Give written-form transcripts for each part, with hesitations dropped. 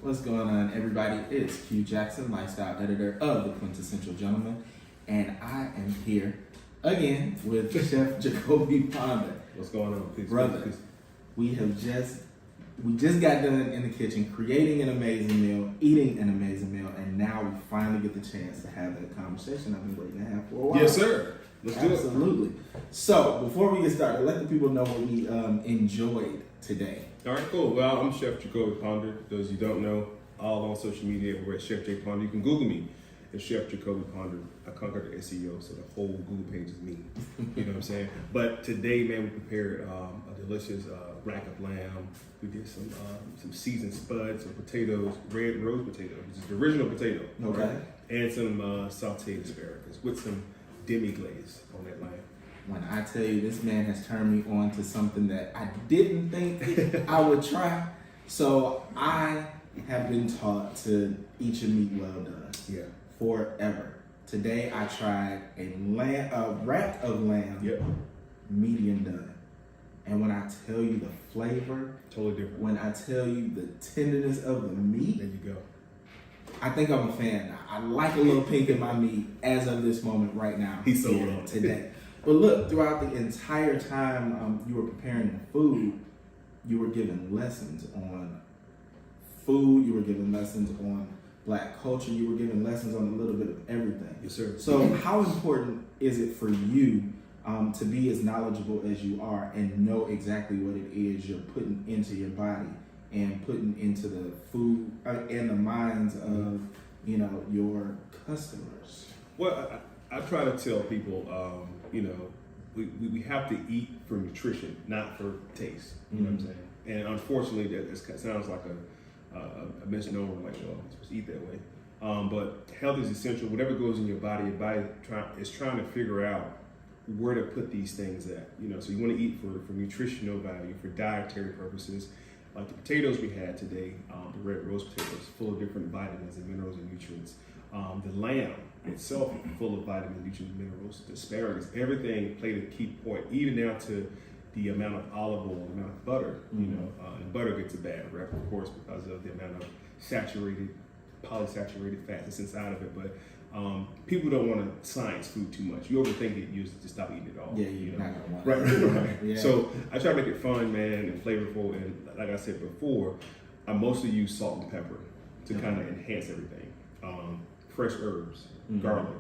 What's going on, everybody? It's Q Jackson, lifestyle editor of The Quintessential Gentleman, and I am here again with Chef Jacoby Ponder. What's going on, please, brother? Please. We just got done in the kitchen creating an amazing meal, eating an amazing meal, and now we finally get the chance to have that conversation I've been waiting to have for a while. Yes, sir. Let's do it. Absolutely. So before we get started, let the people know what we enjoyed today. All right, cool. Well, I'm Chef Jacoby Ponder. Those you don't know, all on social media, we're at Chef J Ponder. You can Google me at Chef Jacoby Ponder. I conquered the SEO, so the whole Google page is me. You know what I'm saying? But today, man, we prepared a delicious rack of lamb. We did some seasoned spuds, some potatoes, red rose potatoes, which is the original potato. Okay. Right? And some sauteed asparagus with some demi-glaze on that lamb. When I tell you this man has turned me on to something that I didn't think I would try. So I have been taught to eat your meat well done. Yeah. Forever. Today I tried a rack of lamb, Yep. medium done. And when I tell you the flavor, Totally different. when I tell you the tenderness of the meat, There you go. I think I'm a fan now. I like a little pink in my meat as of this moment right now. He's so here wrong. today. But look, throughout the entire time you were preparing the food, you were given lessons on food, you were given lessons on Black culture, you were given lessons on a little bit of everything. Yes, sir. So how important is it for you to be as knowledgeable as you are and know exactly what it is you're putting into your body and putting into the food and the minds of, your customers? Well, I try to tell people, we have to eat for nutrition, not for taste. You know what I'm saying? And unfortunately, that sounds like a misnomer, like, you're supposed to eat that way. But health is essential. Whatever goes in your body is trying to figure out where to put these things at. So you want to eat for nutritional value, for dietary purposes. Like the potatoes we had today, the red rose potatoes, full of different vitamins and minerals and nutrients. The lamb itself is full of vitamins, nutrients, minerals. The asparagus, everything played a key point, even down to the amount of olive oil, the amount of butter. And butter gets a bad rep, of course, because of the amount of polysaturated fat that's inside of it. But people don't want to science food too much. You overthink it, you just stop eating it all. Yeah, you're not gonna want Right. Yeah. So I try to make it fun, man, and flavorful. And like I said before, I mostly use salt and pepper to kind of enhance everything. Fresh herbs, garlic,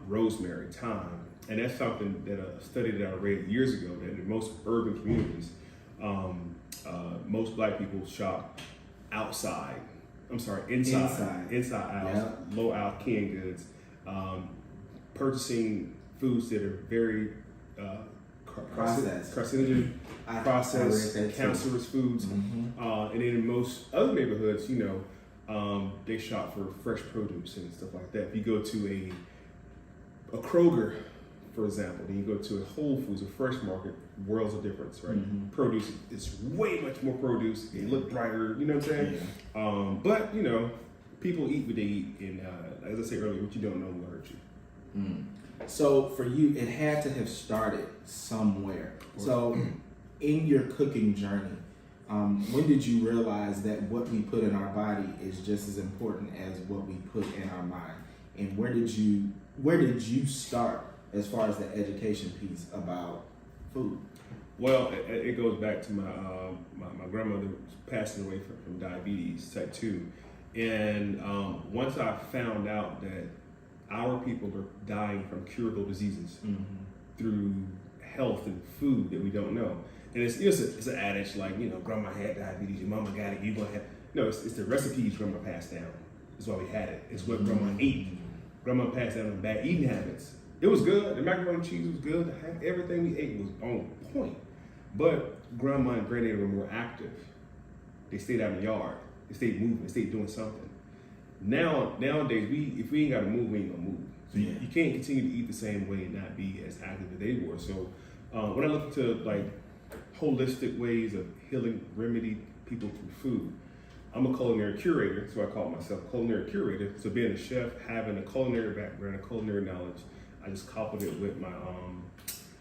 rosemary, thyme. And that's something that a study that I read years ago, that in most urban communities, most Black people shop inside aisles, low aisle canned goods, purchasing foods that are very carcinogen, processed, cancerous foods. And then in most other neighborhoods, they shop for fresh produce and stuff like that. If you go to a Kroger, for example, then you go to a Whole Foods, a fresh market, worlds of difference, right? Produce, it's way much more produce. It look brighter, you know what I'm saying? Yeah. But people eat what they eat, and as I said earlier, what you don't know will hurt you. So for you, it had to have started somewhere. So in your cooking journey, when did you realize that what we put in our body is just as important as what we put in our mind? And where did you start as far as the education piece about food? Well, it goes back to my grandmother passing away from diabetes type 2. And once I found out that our people are dying from curable diseases through health and food that we don't know. And it's an adage like, grandma had diabetes, your mama got it, you gonna have. No, it's the recipes grandma passed down. That's why we had it. It's what grandma ate. Grandma passed down the bad eating habits. It was good. The macaroni and cheese was good. Everything we ate was on point. But grandma and granddaddy were more active. They stayed out in the yard. They stayed moving. They stayed doing something. Nowadays, if we ain't got to move, we ain't gonna move. So you can't continue to eat the same way and not be as active as they were. So when I look into like holistic ways of healing, remedy people through food, I'm a culinary curator, so I call myself a culinary curator. So being a chef, having a culinary background, a culinary knowledge, I just coupled it with my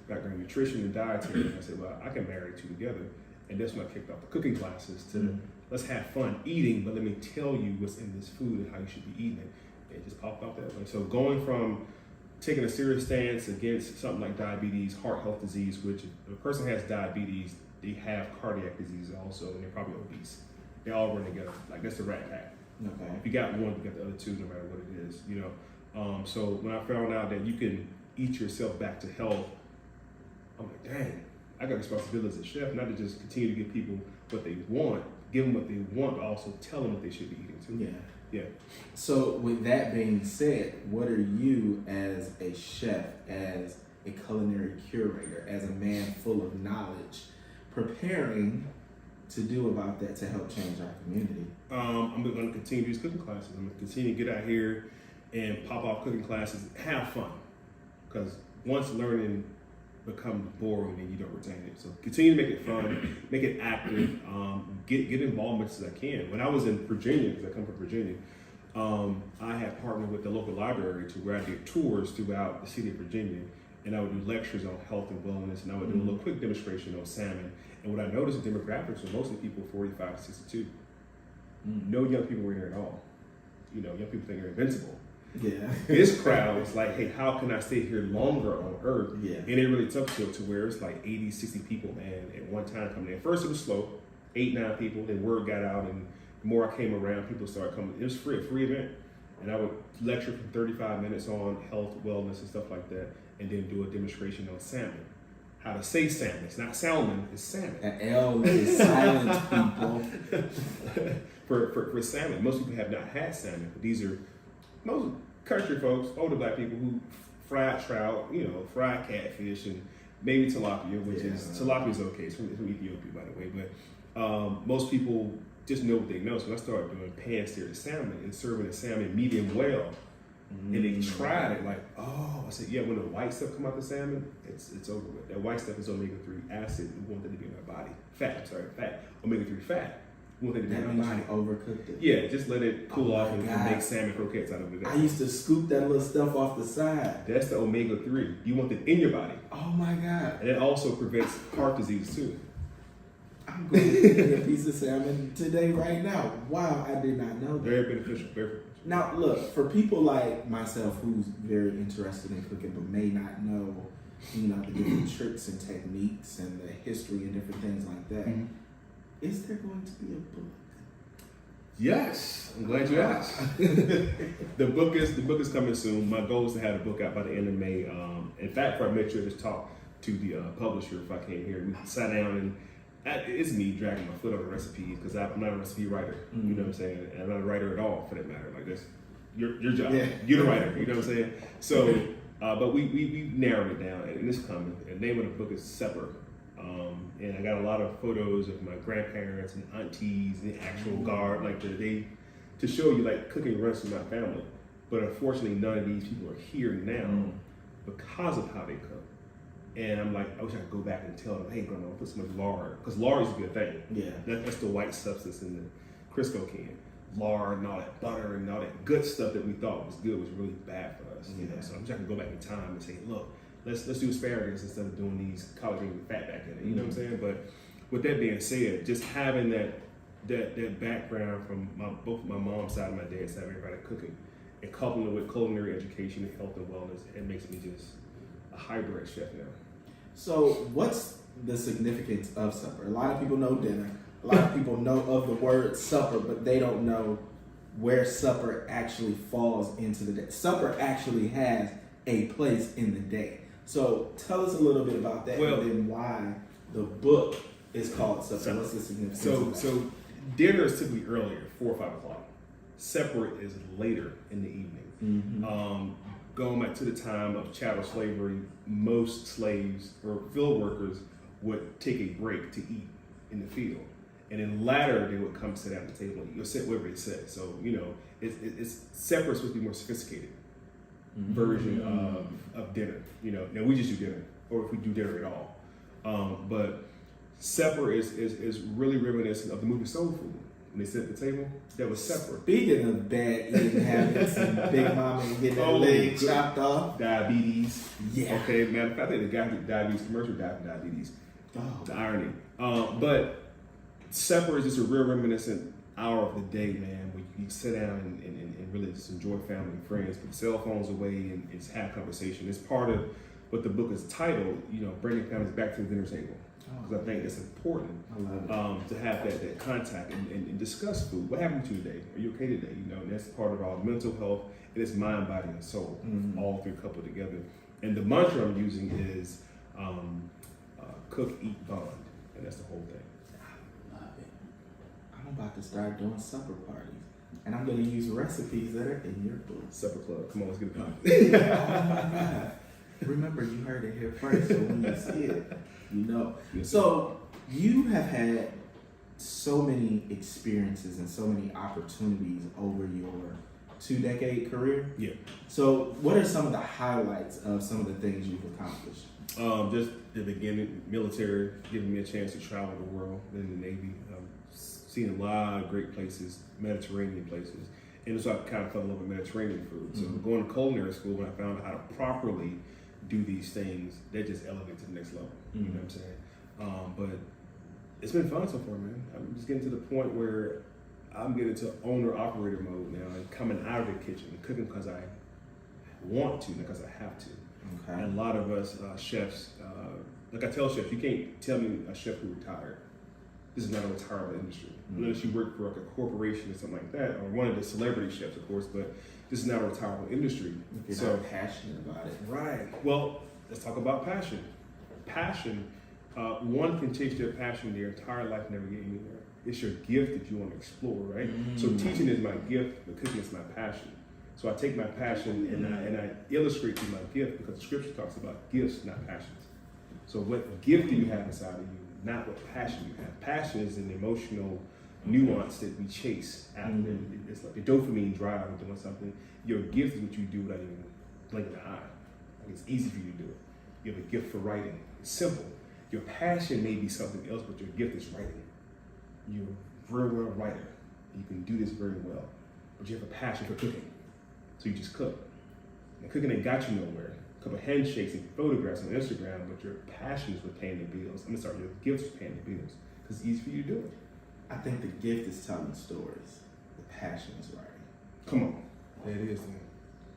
background in nutrition and dietary. And I said, well, I can marry two together. And that's when I kicked off the cooking classes to let's have fun eating, but let me tell you what's in this food and how you should be eating it. It just popped off that way. So going from taking a serious stance against something like diabetes, heart health disease, which if a person has diabetes, they have cardiac disease also, and they're probably obese. They all run together. Like that's the rat pack. Okay. If you got one, you got the other two, no matter what it is, you know. So when I found out that you can eat yourself back to health, I'm like, dang, I got responsibility as a chef, not to just continue to give people what they want, give them what they want, but also tell them what they should be eating too. Yeah. Yeah. So with that being said, what are you as a chef, as a culinary curator, as a man full of knowledge, preparing to do about that to help change our community? I'm going to continue these cooking classes. I'm going to continue to get out here and pop off cooking classes, have fun. Because once learning becomes boring, then you don't retain it. So continue to make it fun, make it active, get involved as I can. When I was in Virginia, because I come from Virginia, I had partnered with the local library to where I did tours throughout the city of Virginia, and I would do lectures on health and wellness, and I would do a little quick demonstration on salmon. And what I noticed, the demographics were mostly people 45 to 62. No young people were here at all. You know, young people think they're invincible. Yeah. This crowd was like, hey, how can I stay here longer on Earth? Yeah. And it really took to where it's like 80, 60 people, man, at one time coming in. First it was slow, 8, 9 people, then word got out, and the more I came around, people started coming. It was free, a free event. And I would lecture for 35 minutes on health, wellness, and stuff like that, and then do a demonstration on salmon. How to say salmon. It's not salmon, it's salmon. An L is silent, people. For salmon, most people have not had salmon, but these are most country folks, older black people who fried trout, you know, fried catfish, and maybe tilapia, which is tilapia is okay. It's from Ethiopia, by the way. But most people just know what they know. So when I started doing pan-seared salmon and serving the salmon medium well, and they tried it, like, oh, I said, yeah, when the white stuff come out the salmon, it's over with. That white stuff is omega-3 acid. We want that to be in our body. Fat. Omega-3 fat. We want that to be in our body. Overcooked it. Yeah, just let it cool off and make salmon croquettes out of it. I used to scoop that little stuff off the side. That's the omega-3. You want that in your body. Oh my God. And it also prevents heart disease too. I'm going to eat a piece of salmon today, right now. Wow, I did not know that. Very beneficial. Now, look, for people like myself who's very interested in cooking but may not know, you know, the different tricks and techniques and the history and different things like that, is there going to be a book? Yes, I'm glad you asked. The book is coming soon. My goal is to have the book out by the end of May. In fact, before I met you, I just talked to the publisher if I came here. We sat down and it's me dragging my foot on the recipes because I'm not a recipe writer. You know what I'm saying? And I'm not a writer at all, for that matter. Like that's your job. Yeah. You're the writer. You know what I'm saying? So, but we narrowed it down, and it's coming. And the name of the book is Supper. And I got a lot of photos of my grandparents and aunties and the actual guard, like to show you like cooking runs through my family. But unfortunately, none of these people are here now because of how they cook. And I'm like, I wish I could go back and tell them, hey, grandma, put so much lard. Because lard is a good thing. Yeah. That's the white substance in the Crisco can. Lard and all that butter and all that good stuff that we thought was good was really bad for us. You know? So I wish I could go back in time and say, look, let's do asparagus instead of doing these collard greens with fat back in it. You know what I'm saying? But with that being said, just having that background from both my mom's side and my dad's side, everybody cooking, and coupling it with culinary education and health and wellness, it makes me just a hybrid chef now. So what's the significance of supper? A lot of people know dinner. A lot of people know of the word supper, but they don't know where supper actually falls into the day. Supper actually has a place in the day. So tell us a little bit about that, and then why the book is called Supper. What's the significance of that? So dinner is typically earlier, 4 or 5 o'clock. Supper is later in the evening. Going back to the time of chattel slavery, most slaves or field workers would take a break to eat in the field. And then later, they would come sit at the table and eat, or sit whatever it said. So, you know, it's supper is supposed to be more sophisticated version of dinner. You know, now we just do dinner, or if we do dinner at all. But supper is really reminiscent of the movie Soul Food. When they sit at the table, that was supper. Speaking of bad eating habits and Big Mama getting that leg chopped off. Diabetes. Yeah. Okay, man, I think the guy who did diabetes commercial died from diabetes. Oh. The irony. But supper is just a real reminiscent hour of the day, man, where you sit down and really just enjoy family and friends, put the cell phones away and just have conversation. It's part of what the book is titled, bringing families back to the dinner table. Because I think it's important to have that contact and discuss food. What happened to you today? Are you okay today? And that's part of our mental health. And it's mind, body, and soul, all three coupled together. And the mantra I'm using is cook, eat, bond. And that's the whole thing. I love it. I'm about to start doing supper parties. And I'm going to use recipes that are in your book. Supper club. Come on, let's get it done. Oh my God. Remember, you heard it here first, so when you see it, you know. Yes, so you have had so many experiences and so many opportunities over your 2-decade career. Yeah. So what are some of the highlights of some of the things you've accomplished? Just the beginning, military, giving me a chance to travel the world in the Navy. Seen a lot of great places, Mediterranean places. And so I kind of fell in love with Mediterranean food. So going to culinary school, when I found out how to properly do these things, that just elevated to the next level. You know what I'm saying? But it's been fun so far, man. I'm just getting to the point where I'm getting to owner-operator mode now and coming out of the kitchen and cooking because I want to, not because I have to. Okay. And a lot of us chefs, like I tell chefs, you can't tell me a chef who retired. This is not a retirement industry. Unless you work for like a corporation or something like that, or one of the celebrity chefs, of course, but this is not a retirement industry. If you're not passionate about it. Right. Well, let's talk about passion. Passion, one can chase their passion their entire life, never get anywhere. It's your gift that you want to explore, right? So teaching is my gift, but cooking is my passion. So I take my passion and I illustrate through my gift because the scripture talks about gifts, not passions. So what gift do you have inside of you, not what passion you have. Passion is an emotional nuance that we chase after. It's like the dopamine drive of doing something. Your gift is what you do without even blinking an eye. Like it's easy for you to do it. You have a gift for writing. It's simple. Your passion may be something else, but your gift is writing. You're a very well writer. You can do this very well. But you have a passion for cooking. So you just cook. And cooking ain't got you nowhere. A couple of handshakes and photographs on Instagram, but your passion is what paying the bills. Your gift is paying the bills. Because it's easy for you to do it. I think the gift is telling stories. The passion is writing. Come on. There it is, man.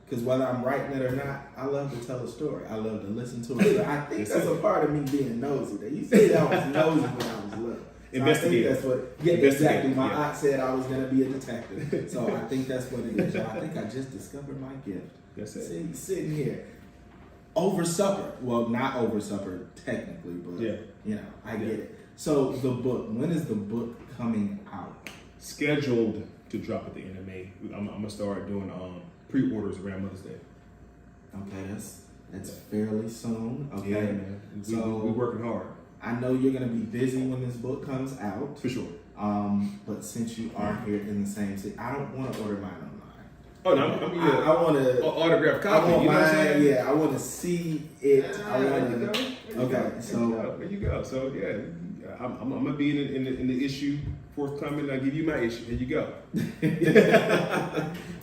Because whether I'm writing it or not, I love to tell a story. I love to listen to it. I think that's a part of me being nosy. That you said I was nosy when I was little. So Investigate. I think that's what. Yeah, exactly. My aunt said I was going to be a detective. So I think that's what it is. I think I just discovered my gift. That's it. Sitting here. Over supper. Well, not over supper technically, but I get it. So the book, when is the book coming out? Scheduled to drop at the end of May. I'm gonna start doing pre-orders around Mother's Day. Okay, that's fairly soon. Okay, yeah, man. So we're working hard. I know you're gonna be busy when this book comes out. For sure. But since you are here in the same city, I don't want to order mine online. Oh no, I want to autograph copy. I want mine. Yeah, I want to see it. I want to. Okay, so there you go. So yeah. I'm gonna be in the issue forthcoming. I'll give you my issue. Here you go.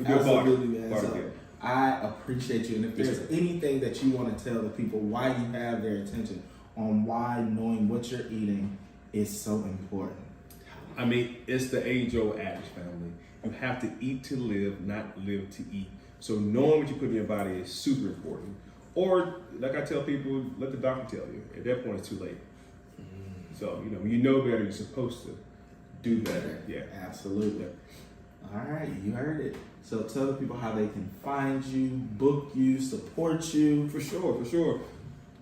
Absolutely, man. So I appreciate you. And if there's anything that you want to tell the people why you have their attention on why knowing what you're eating is so important. I mean, it's the age-old adage, family. You have to eat to live, not live to eat. So knowing what you put in your body is super important. Or, like I tell people, let the doctor tell you. At that point, it's too late. So, when you know better, you're supposed to do better. Yeah. Absolutely. All right, you heard it. So tell the people how they can find you, book you, support you. For sure.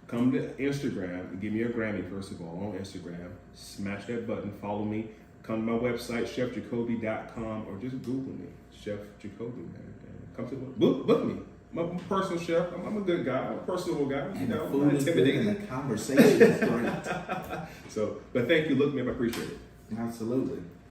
Come to Instagram and give me a Grammy, first of all, on Instagram. Smash that button, follow me. Come to my website, chefjacoby.com, or just Google me, Chef Jacoby, man. Come to book me. I'm a personal chef. I'm a good guy. I'm a personable guy. And the food is good and the conversation is great. But thank you. Look me up. I appreciate it. Absolutely.